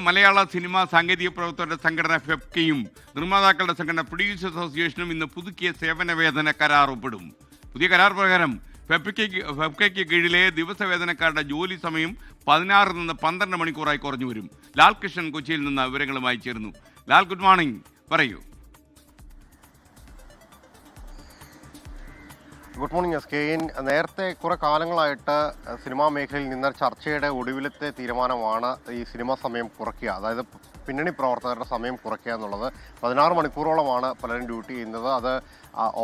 മലയാള cinema സാങ്കേതിക പ്രവർത്തകരുടെ സംഘടന ഫെഫ്കയും നിർമ്മാതാക്കളുടെ സംഘടന പ്രൊഡ്യൂസേഴ്സ് അസോസിയേഷനും ഇന്ന് പുതുക്കിയ സേവന വേതന കരാർ ഒപ്പിടും. പുതിയ കരാർ പ്രകാരം ഫെഫ്കയ്ക്ക് കീഴിലെ ദിവസവേതനക്കാരുടെ ജോലി സമയം 16 നിന്ന് 12 മണിക്കൂറായി കുറഞ്ഞു വരും. ലാൽ കൃഷ്ണൻ കൊച്ചിയിൽ നിന്ന് വിവരങ്ങളുമായി ചേർന്നു. ലാൽ, ഗുഡ് മോർണിംഗ്, പറയൂ. Good morning S K. നേരത്തെ കുറെ കാലങ്ങളായിട്ട് സിനിമാ മേഖലയിൽ നിന്ന് ചർച്ചയുടെ ഒടുവിലത്തെ തീരുമാനമാണ് ഈ സിനിമാ സമയം കുറയ്ക്കുക, അതായത് പിന്നണി പ്രവർത്തകരുടെ സമയം കുറയ്ക്കുക എന്നുള്ളത്. 16 മണിക്കൂറോളമാണ് പലരും ഡ്യൂട്ടി ചെയ്യുന്നത്. അത്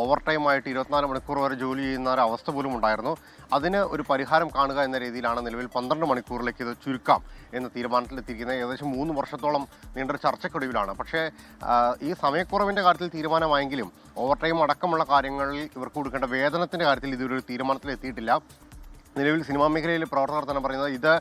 ഓവർ ടൈം ആയിട്ട് 24 മണിക്കൂർ വരെ ജോലി ചെയ്യുന്ന ഒരു അവസ്ഥ പോലും ഉണ്ടായിരുന്നു. അതിന് ഒരു പരിഹാരം കാണുക എന്ന രീതിയിലാണ് നിലവിൽ 12 മണിക്കൂറിലേക്ക് ഇത് ചുരുക്കാം എന്ന തീരുമാനത്തിലെത്തിയിരിക്കുന്നത്. ഏകദേശം 3 വർഷത്തോളം നീണ്ടൊരു ചർച്ചക്കൊടുവിലാണ്. പക്ഷേ ഈ സമയക്കുറവിൻ്റെ കാര്യത്തിൽ തീരുമാനമായെങ്കിലും ഓവർ ടൈം അടക്കമുള്ള കാര്യങ്ങളിൽ ഇവർക്ക് കൊടുക്കേണ്ട വേതനത്തിൻ്റെ കാര്യത്തിൽ ഇതൊരു തീരുമാനത്തിലെത്തിയിട്ടില്ല. നിലവിൽ സിനിമാ മേഖലയിലെ പ്രവർത്തകർ തന്നെ പറയുന്നത് ഇത്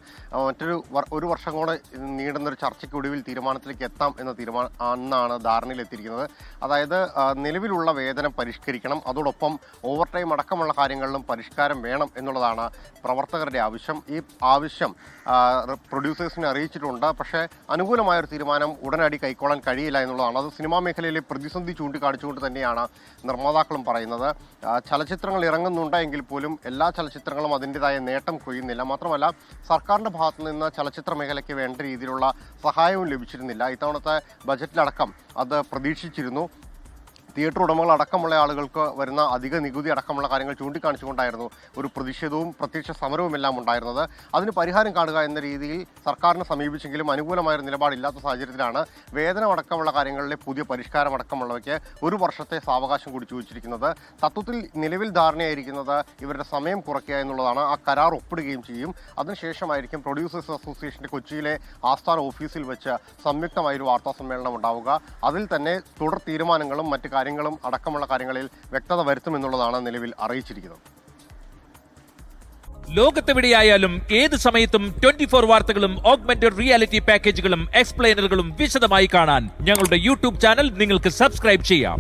ഒരു വർഷം കൂടെ നീണ്ടുന്നൊരു ചർച്ചയ്ക്കൊടുവിൽ തീരുമാനത്തിലേക്ക് എത്താം എന്നാണ് ധാരണയിലെത്തിയിരിക്കുന്നത്. അതായത് നിലവിലുള്ള വേതനം പരിഷ്കരിക്കണം, അതോടൊപ്പം ഓവർ ടൈം അടക്കമുള്ള കാര്യങ്ങളിലും പരിഷ്കാരം വേണം എന്നുള്ളതാണ് പ്രവർത്തകരുടെ ആവശ്യം. ഈ ആവശ്യം പ്രൊഡ്യൂസേഴ്സിനെ അറിയിച്ചിട്ടുണ്ട്. പക്ഷേ അനുകൂലമായൊരു തീരുമാനം ഉടനടി കൈക്കൊള്ളാൻ കഴിയില്ല എന്നുള്ളതാണ്. അത് സിനിമാ മേഖലയിലെ പ്രതിസന്ധി ചൂണ്ടിക്കാണിച്ചുകൊണ്ട് തന്നെയാണ് നിർമ്മാതാക്കളും പറയുന്നത്. ചലച്ചിത്രങ്ങൾ ഇറങ്ങുന്നുണ്ടെങ്കിൽ പോലും എല്ലാ ചലച്ചിത്രങ്ങളും അതിൻ്റെതായ നേട്ടം കൊയ്യുന്നില്ല. മാത്രമല്ല, സർക്കാരിൻ്റെ ഭാഗത്തു നിന്ന് ചലച്ചിത്ര മേഖലയ്ക്ക് വേണ്ട രീതിയിലുള്ള സഹായവും ലഭിച്ചിരുന്നില്ല. ഇത്തവണത്തെ ബജറ്റിലടക്കം അത് പ്രതീക്ഷിച്ചിരുന്നു. തിയേറ്റർ ഉടമകൾ അടക്കമുള്ള ആളുകൾക്ക് വരുന്ന അധിക നികുതി അടക്കമുള്ള കാര്യങ്ങൾ ചൂണ്ടിക്കാണിച്ചുകൊണ്ടായിരുന്നു ഒരു പ്രതിഷേധവും പ്രത്യക്ഷ സമരവും എല്ലാം ഉണ്ടായിരുന്നത്. അതിന് പരിഹാരം കാണുക എന്ന രീതിയിൽ സർക്കാരിനെ സമീപിച്ചെങ്കിലും അനുകൂലമായൊരു നിലപാടില്ലാത്ത സാഹചര്യത്തിലാണ് വേതനം അടക്കമുള്ള കാര്യങ്ങളിലെ പുതിയ പരിഷ്കാരം അടക്കമുള്ളവയ്ക്ക് ഒരു വർഷത്തെ സാവകാശം കൂടി ചോദിച്ചിരിക്കുന്നത്. തത്വത്തിൽ നിലവിൽ ധാരണയായിരിക്കുന്നത് ഇവരുടെ സമയം കുറയ്ക്കുക എന്നുള്ളതാണ്. ആ കരാർ ഒപ്പിടുകയും ചെയ്യും. അതിനുശേഷമായിരിക്കും പ്രൊഡ്യൂസേഴ്സ് അസോസിയേഷൻ്റെ കൊച്ചിയിലെ ആസ്ഥാന ഓഫീസിൽ വെച്ച് സംയുക്തമായൊരു വാർത്താ സമ്മേളനം ഉണ്ടാവുക. അതിൽ തന്നെ തുടർ തീരുമാനങ്ങളും മറ്റ് കാര്യങ്ങളും അടക്കമുള്ള കാര്യങ്ങളിൽ വ്യക്തത വരുത്തുമെന്നുള്ളതാണ് നിലവിൽ അറിയിച്ചിരിക്കുന്നത്. ലോകത്തെവിടെയായാലും ഏത് സമയത്തും 24 വാർത്തകളും ഓഗ്മെന്റഡ് റിയാലിറ്റി പാക്കേജുകളും എക്സ്പ്ലെയിനറുകളും വിശദമായി കാണാൻ ഞങ്ങളുടെ യൂട്യൂബ് ചാനൽ നിങ്ങൾക്ക് സബ്സ്ക്രൈബ് ചെയ്യാം.